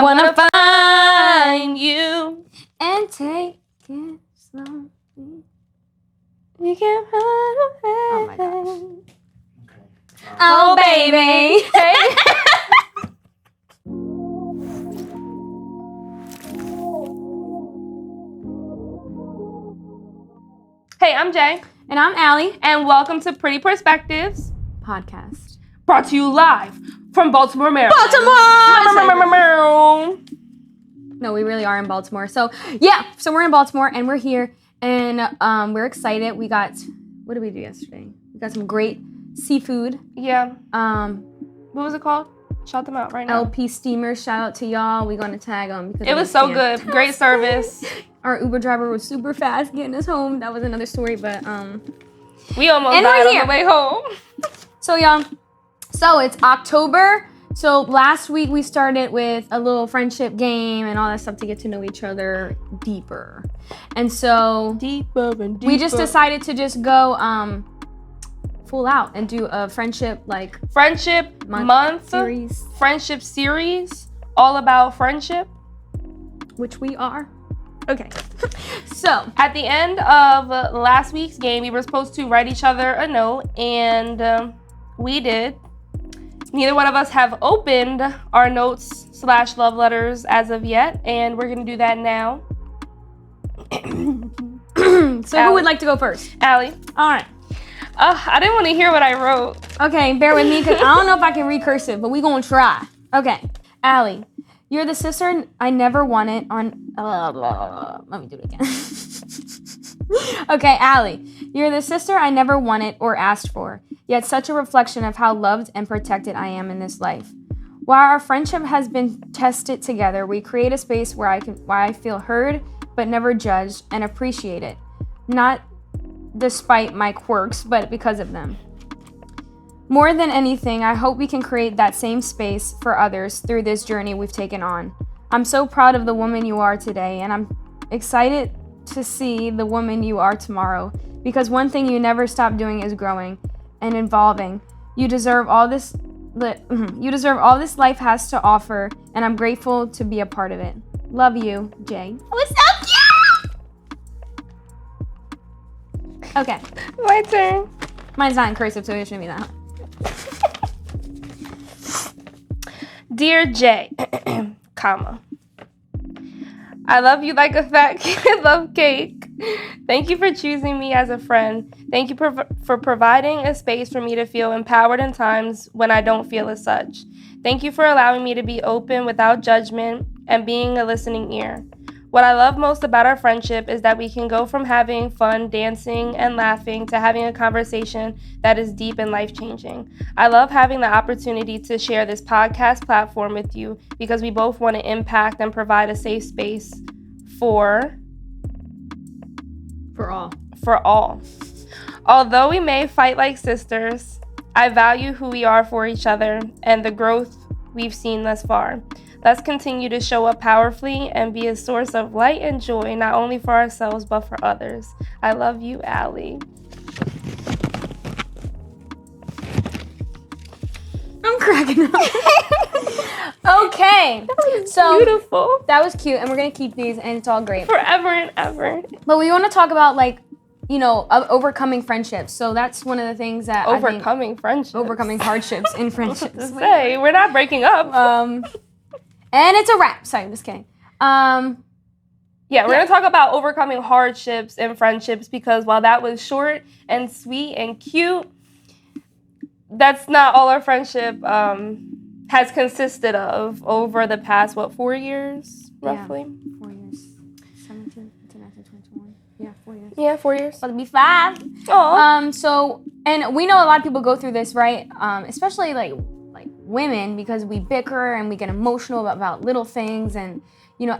I wanna find you and take it slowly. You can run away. Oh my gosh. Oh, baby. Hey, I'm Jay. And I'm Allie. And welcome to Pretty Perspectives Podcast. Brought to you live from Baltimore, Maryland. Baltimore! No, we really are in Baltimore. So we're in Baltimore and we're here and we're excited. We got, what did we do yesterday? We got some great seafood. Yeah. What was it called? Shout them out right now. LP Steamers, shout out to y'all. We're going to tag them. It was so good. Great service. Our Uber driver was super fast getting us home. That was another story, but we almost died on the way home. So y'all, it's October. So last week we started with a little friendship game and all that stuff to get to know each other deeper. And so deeper. We just decided to just go full out and do a friendship month series. Friendship series all about friendship, which we are. Okay. So at the end of last week's game, we were supposed to write each other a note, and we did. Neither one of us have opened our notes / love letters as of yet, and we're gonna do that now. So Allie. Who would like to go first? Allie. All right. I didn't want to hear what I wrote. Okay, bear with me, because I don't know if I can read cursive, but we gonna try. Okay, Allie, you're the sister I never wanted on... let me do it again. Okay, Allie, you're the sister I never wanted or asked for, yet such a reflection of how loved and protected I am in this life. While our friendship has been tested together, we create a space where I feel heard, but never judged, and appreciated. Not despite my quirks, but because of them. More than anything, I hope we can create that same space for others through this journey we've taken on. I'm so proud of the woman you are today, and I'm excited to see the woman you are tomorrow, because one thing you never stop doing is growing and evolving. You deserve all this life has to offer, and I'm grateful to be a part of it. Love you, Jay. What's up, yeah? Okay. My turn. Mine's not in cursive, so it shouldn't be that. Dear Jay, comma. I love you like a fat kid love cake. Thank you for choosing me as a friend. Thank you for providing a space for me to feel empowered in times when I don't feel as such. Thank you for allowing me to be open without judgment and being a listening ear. What I love most about our friendship is that we can go from having fun, dancing, and laughing to having a conversation that is deep and life-changing. I love having the opportunity to share this podcast platform with you because we both want to impact and provide a safe space for all. Although we may fight like sisters, I value who we are for each other and the growth we've seen thus far. Let's continue to show up powerfully and be a source of light and joy, not only for ourselves, but for others. I love you, Allie. I'm cracking up. Okay. So beautiful. That was cute, and we're going to keep these, and it's all great. Forever and ever. But we want to talk about, overcoming friendships. So that's one of the things that Overcoming hardships in friendships. Say, we're not breaking up. And it's a wrap. Sorry, I'm just kidding. We're going to talk about overcoming hardships in friendships because while that was short and sweet and cute, that's not all our friendship has consisted of over the past, 4 years, roughly? Yeah, 4 years. 17, 18, 19, 21. Yeah, 4 years. Yeah, 4 years. About to be 5. Aww. And we know a lot of people go through this, right? Especially like women, because we bicker and we get emotional about little things, and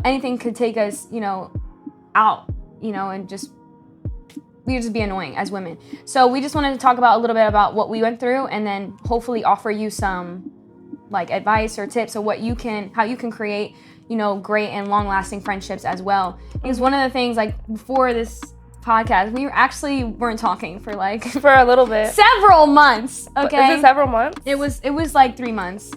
anything could take us out, and we just be annoying as women. So we just wanted to talk about a little bit about what we went through, and then hopefully offer you some advice or tips of how you can create great and long-lasting friendships as well. Because one of the things before this podcast, we actually weren't talking for for a little bit, several months. Okay, is it several months? It was 3 months.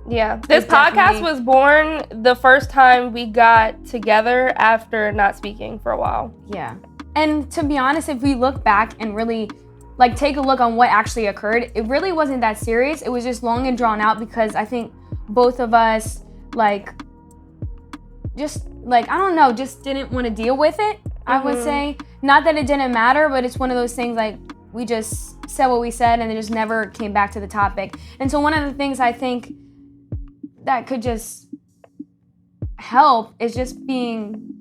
Yeah. This It's podcast definitely- was born the first time we got together after not speaking for a while. Yeah. And to be honest, if we look back and really like take a look on what actually occurred, it really wasn't that serious. It was just long and drawn out because I think both of us just didn't want to deal with it. I would say, not that it didn't matter, but it's one of those things like we just said what we said and it just never came back to the topic. And so one of the things I think that could just help is just being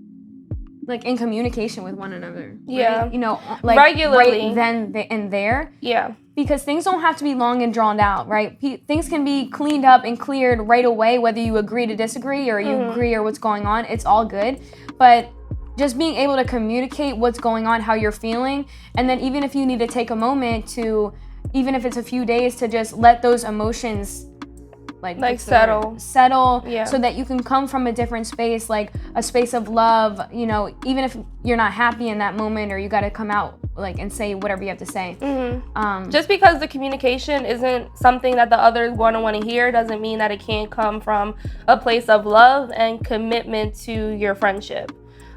like in communication with one another. Right? Yeah. You know, like Regularly. right then and there. Yeah. Because things don't have to be long and drawn out, right? Things can be cleaned up and cleared right away, whether you agree to disagree or you agree or what's going on. It's all good. But just being able to communicate what's going on, how you're feeling, and then even if you need to take a moment to, even if it's a few days, to just let those emotions settle Yeah. so that you can come from a different space, like a space of love, you know, even if you're not happy in that moment or you got to come out like and say whatever you have to say. Just because the communication isn't something that the other is going to want to hear doesn't mean that it can't come from a place of love and commitment to your friendship.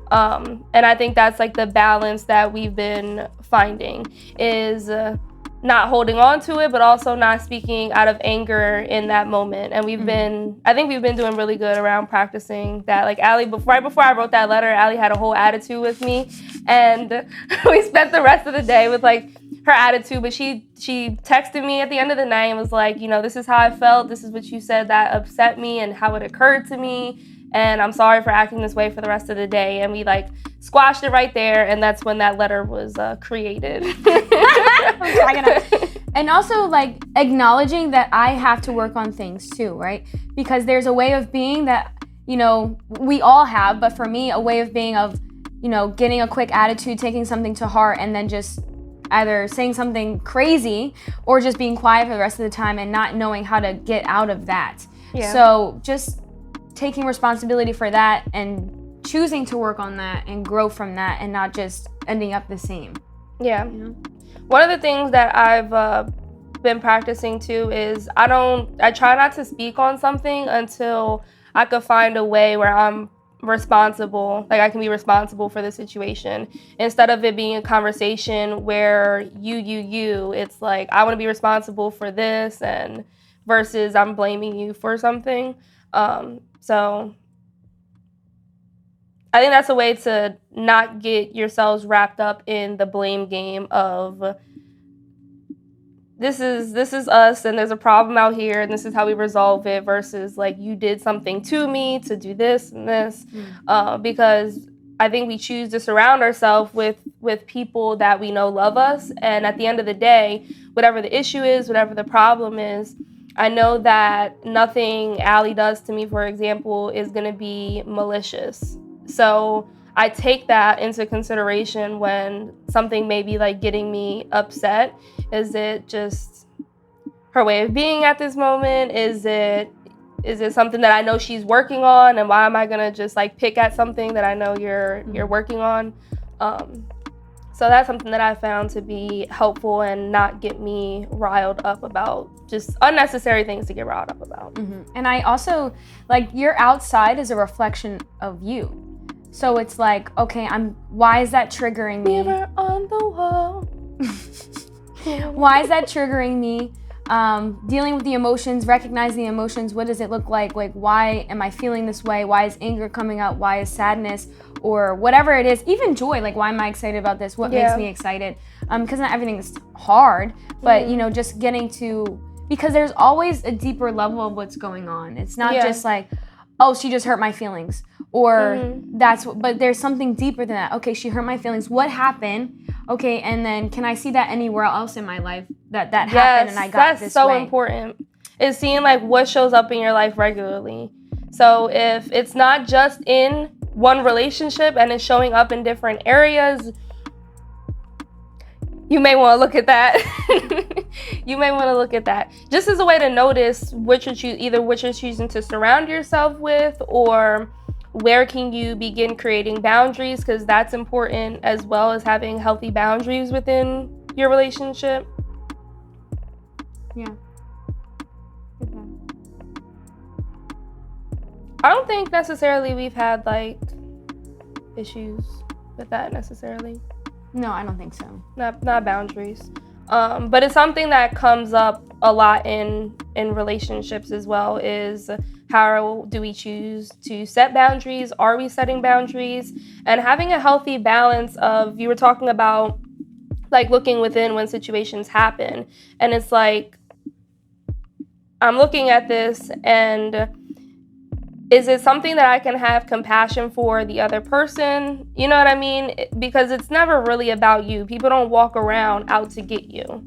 And I think that's like the balance that we've been finding is not holding on to it, but also not speaking out of anger in that moment. And I think we've been doing really good around practicing that. Like Allie, right before I wrote that letter, Allie had a whole attitude with me. And we spent the rest of the day with like her attitude, but she texted me at the end of the night and was like, you know, this is how I felt. This is what you said that upset me and how it occurred to me. And I'm sorry for acting this way for the rest of the day. And we like squashed it right there. And that's when that letter was created. And also like acknowledging that I have to work on things too, right? Because there's a way of being that, you know, we all have, but for me, a way of being of, you know, getting a quick attitude, taking something to heart, and then just either saying something crazy or just being quiet for the rest of the time and not knowing how to get out of that. Yeah. So just taking responsibility for that and choosing to work on that and grow from that and not just ending up the same. Yeah. You know? One of the things that I've been practicing too is I try not to speak on something until I could find a way where I'm responsible, like I can be responsible for the situation. Instead of it being a conversation where it's like, I want to be responsible for this and versus I'm blaming you for something. So I think that's a way to not get yourselves wrapped up in the blame game of this is us and there's a problem out here and this is how we resolve it versus like you did something to me to do this and this. Because I think we choose to surround ourselves with people that we know love us, and at the end of the day, whatever the issue is, whatever the problem is, I know that nothing Allie does to me, for example, is going to be malicious. So I take that into consideration when something may be like getting me upset. Is it just her way of being at this moment? Is it something that I know she's working on, and why am I gonna just like pick at something that I know you're working on? So that's something that I found to be helpful and not get me riled up about just unnecessary things to get riled up about. And I also, like, your outside is a reflection of you. So it's like, okay, why is that triggering me? Mirror on the wall. Why is that triggering me? Dealing with the emotions, recognizing the emotions, what does it look like? Like, why am I feeling this way? Why is anger coming up? Why is sadness? Or whatever it is, even joy, like, why am I excited about this? What makes me excited? Because not everything is hard, but, you know, just getting to, because there's always a deeper level of what's going on. It's not just like, oh, she just hurt my feelings. Or but there's something deeper than that. Okay, she hurt my feelings. What happened? Okay, and then can I see that anywhere else in my life that happened and I got this way? That's so important. Is seeing like what shows up in your life regularly. So if it's not just in one relationship and it's showing up in different areas, you may want to look at that. You may want to look at that just as a way to notice what you're choosing to surround yourself with, or where can you begin creating boundaries, because that's important as well as having healthy boundaries within your relationship. Yeah. I don't think necessarily we've had like issues with that necessarily. No, I don't think so. Not boundaries. But it's something that comes up a lot in relationships as well, is how do we choose to set boundaries? Are we setting boundaries? And having a healthy balance of, you were talking about like looking within when situations happen. And it's like, I'm looking at this, and is it something that I can have compassion for the other person? You know what I mean? Because it's never really about you. People don't walk around out to get you.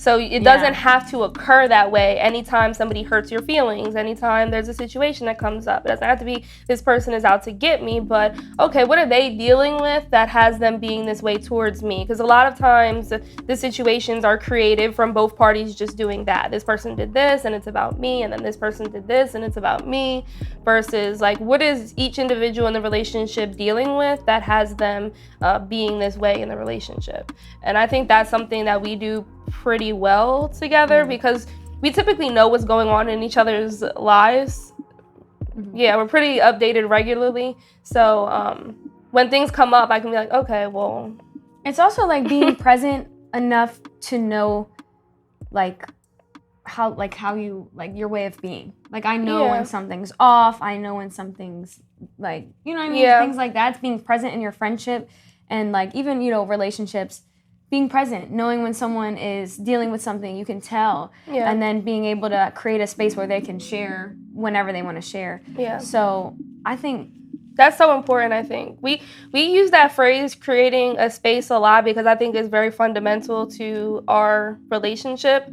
So it doesn't have to occur that way anytime somebody hurts your feelings, anytime there's a situation that comes up. It doesn't have to be this person is out to get me, but okay, what are they dealing with that has them being this way towards me? Because a lot of times the situations are created from both parties just doing that. This person did this and it's about me, and then this person did this and it's about me, versus like, what is each individual in the relationship dealing with that has them being this way in the relationship? And I think that's something that we do pretty well together, because we typically know what's going on in each other's lives. Yeah, we're pretty updated regularly. So when things come up, I can be like, okay, well. It's also like being present enough to know how you like your way of being. Like, I know when something's off. I know when something's like, you know what I mean? Things like that. It's being present in your friendship, and like even, you know, relationships. Being present, knowing when someone is dealing with something, you can tell, and then being able to create a space where they can share whenever they want to share. Yeah. So I think that's so important. I think we use that phrase, creating a space, a lot, because I think it's very fundamental to our relationship.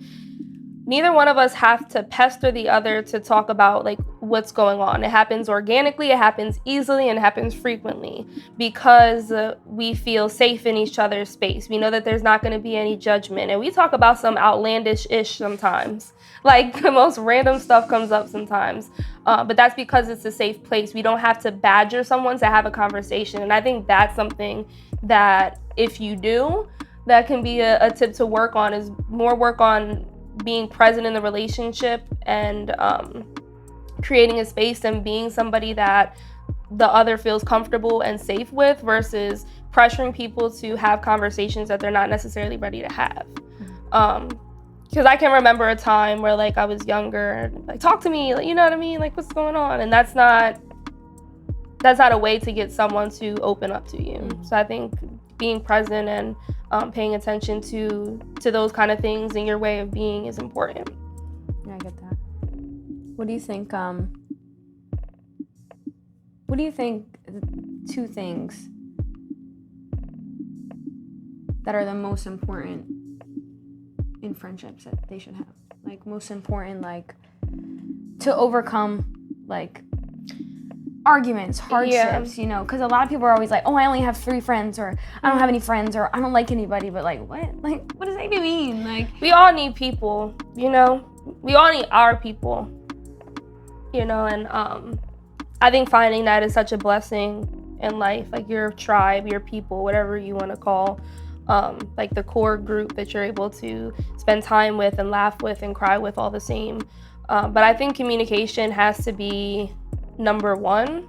Neither one of us have to pester the other to talk about like what's going on. It happens organically, it happens easily, and it happens frequently because we feel safe in each other's space. We know that there's not going to be any judgment, and we talk about some outlandish-ish sometimes. Like the most random stuff comes up sometimes, but that's because it's a safe place. We don't have to badger someone to have a conversation, and I think that's something that if you do, that can be a tip to work on, is more work on being present in the relationship and creating a space and being somebody that the other feels comfortable and safe with, versus pressuring people to have conversations that they're not necessarily ready to have. Because I can remember a time where like I was younger and like, talk to me, you know what I mean? Like, what's going on? And that's not a way to get someone to open up to you. So I think being present and paying attention to those kind of things in your way of being is important. Yeah, I get that. What do you think? Two things that are the most important in friendships that they should have? Like, most important, like, to overcome, like, arguments, hardships, you know, because a lot of people are always like, oh, I only have 3 friends, or I don't have any friends, or I don't like anybody. But like, what? Like, what does that even mean? Like, we all need people, you know? We all need our people, you know? And I think finding that is such a blessing in life, like your tribe, your people, whatever you want to call, like the core group that you're able to spend time with and laugh with and cry with all the same. But I think communication has to be number one.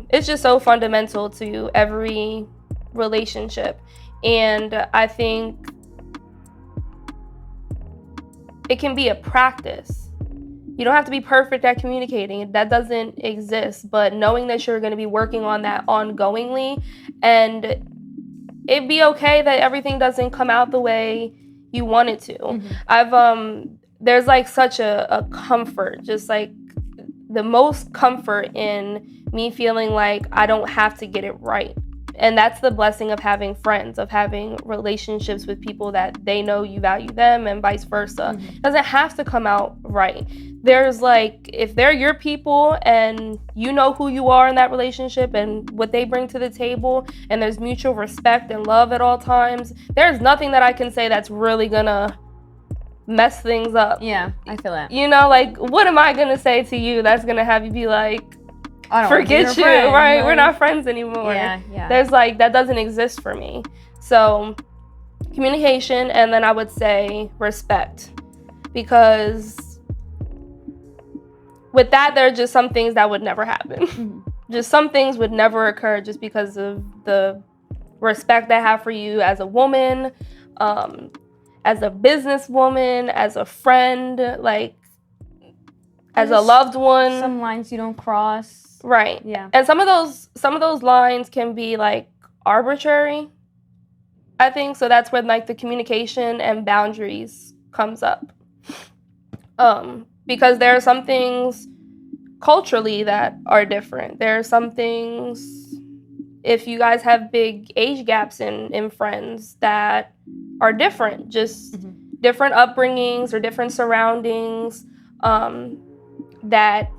It's just so fundamental to every relationship, and I think it can be a practice. You don't have to be perfect at communicating. That doesn't exist, but knowing that you're going to be working on that ongoingly, and it'd be okay that everything doesn't come out the way you want it to. There's like such a comfort, just like the most comfort in me feeling like I don't have to get it right. And that's the blessing of having friends, of having relationships with people that they know you value them, and vice versa. It doesn't have to come out right. There's like, if they're your people and you know who you are in that relationship and what they bring to the table, and there's mutual respect and love at all times, there's nothing that I can say that's really gonna mess things up. Yeah, I feel that. You know, like, what am I gonna say to you that's gonna have you be like, I don't forget you, friend, right? Like, we're not friends anymore. Yeah. There's like, that doesn't exist for me. So communication, and then I would say respect, because with that, there are just some things that would never happen. Mm-hmm. Just some things would never occur just because of the respect I have for you as a woman, as a businesswoman, as a friend, like as a loved one. Some lines you don't cross. Right. Yeah. And some of those lines can be like arbitrary, I think. So that's where like the communication and boundaries comes up. Because there are some things culturally that are different. There are some things, if you guys have big age gaps in friends, that are different, just different upbringings or different surroundings, that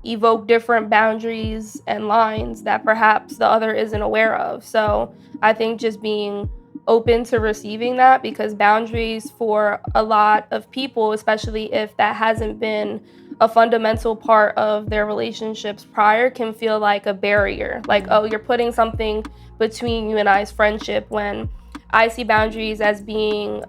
evoke different boundaries and lines that perhaps the other isn't aware of. So I think just being open to receiving that, because boundaries for a lot of people, especially if that hasn't been a fundamental part of their relationships prior, can feel like a barrier. Like, oh, you're putting something between you and I's friendship, when I see boundaries as being,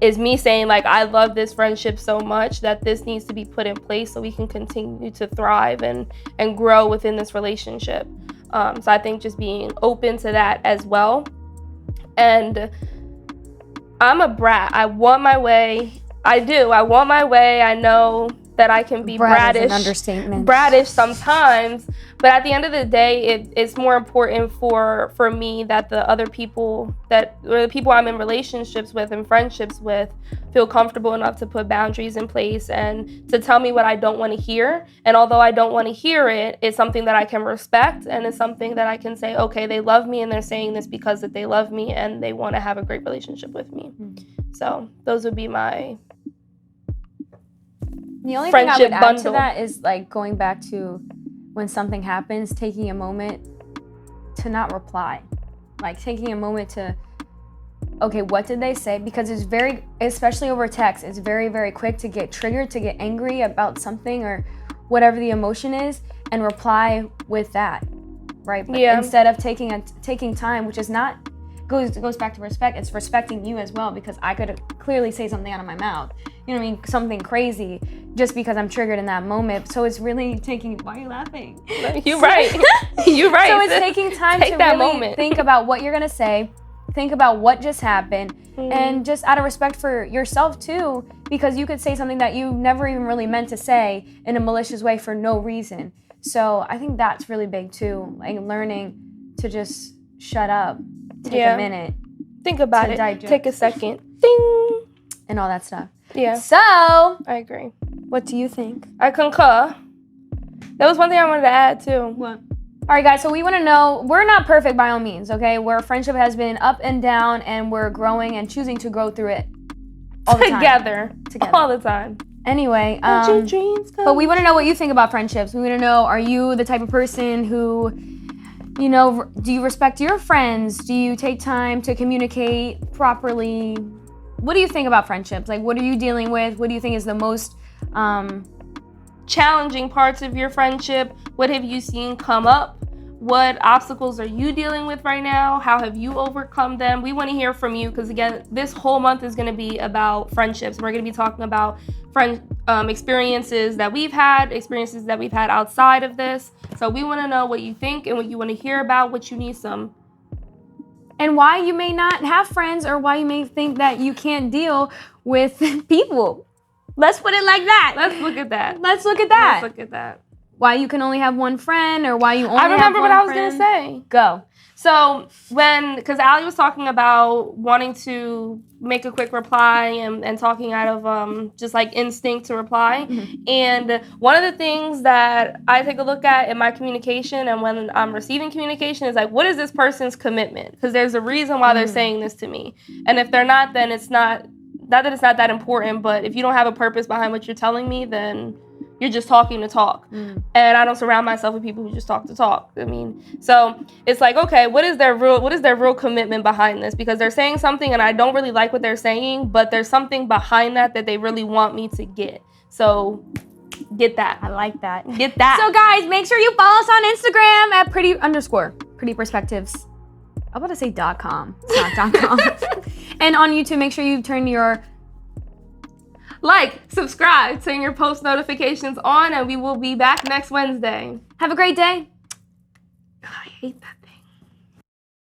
is me saying like, I love this friendship so much that this needs to be put in place so we can continue to thrive and grow within this relationship. So I think just being open to that as well. And I'm a brat. I want my way. I do. I want my way. I know that I can be bratish sometimes, but at the end of the day, it's more important for me that the other people or the people I'm in relationships with and friendships with feel comfortable enough to put boundaries in place and to tell me what I don't want to hear. And although I don't want to hear it, it's something that I can respect, and it's something that I can say, okay, they love me and they're saying this because that they love me and they want to have a great relationship with me. So those would be my The only thing I would add bundle to that is like going back to when something happens, taking a moment to not reply. Like taking a moment to, okay, what did they say? Because it's very, especially over text, it's very, very quick to get triggered, to get angry about something or whatever the emotion is, and reply with that, right? But instead of taking time, which is not, goes back to respect, it's respecting you as well, because I could clearly say something out of my mouth, you know what I mean, something crazy, just because I'm triggered in that moment. So it's really taking, why are you laughing? You're right. You're right. So it's taking time to really think about what you're gonna say, think about what just happened, and just out of respect for yourself too, because you could say something that you never even really meant to say in a malicious way for no reason. So I think that's really big too, like learning to just shut up, take a minute, think about it, digest. Take a second, ding, and all that stuff. Yeah. So I agree. What do you think? I concur. That was one thing I wanted to add too. What? All right, guys, so we want to know, we're not perfect by all means, okay? Our friendship has been up and down, and we're growing and choosing to go through it all the time. Together. All the time. Anyway, your dreams come. But we want to know what you think about friendships. We want to know, are you the type of person who, you know, do you respect your friends? Do you take time to communicate properly? What do you think about friendships? Like, what are you dealing with? What do you think is the most challenging parts of your friendship? What have you seen come up? What obstacles are you dealing with right now? How have you overcome them? We want to hear from you, because again, this whole month is going to be about friendships. We're going to be talking about experiences that we've had outside of this. So we want to know what you think and what you want to hear about, what you need some. And why you may not have friends, or why you may think that you can't deal with people. Let's put it like that. Let's look at that. Let's look at that. Let's look at that. Why you can only have one friend, or why you only have one friend. I remember what I was going to say. Go. So because Allie was talking about wanting to make a quick reply and talking out of just like instinct to reply. Mm-hmm. And one of the things that I take a look at in my communication and when I'm receiving communication is like, what is this person's commitment? Because there's a reason why they're saying this to me. And if they're not, then it's not that it's not that important, but if you don't have a purpose behind what you're telling me, then you're just talking to talk. And I don't surround myself with people who just talk to talk. I mean, so it's like, okay, what is their real commitment behind this? Because they're saying something and I don't really like what they're saying, but there's something behind that they really want me to get. So get that. I like that. Get that. So guys, make sure you follow us on Instagram at pretty_perspectives. I'm about to say .com. It's not .com. And on YouTube, make sure you turn your like, subscribe, turn your post notifications on, and we will be back next Wednesday. Have a great day. I hate that thing.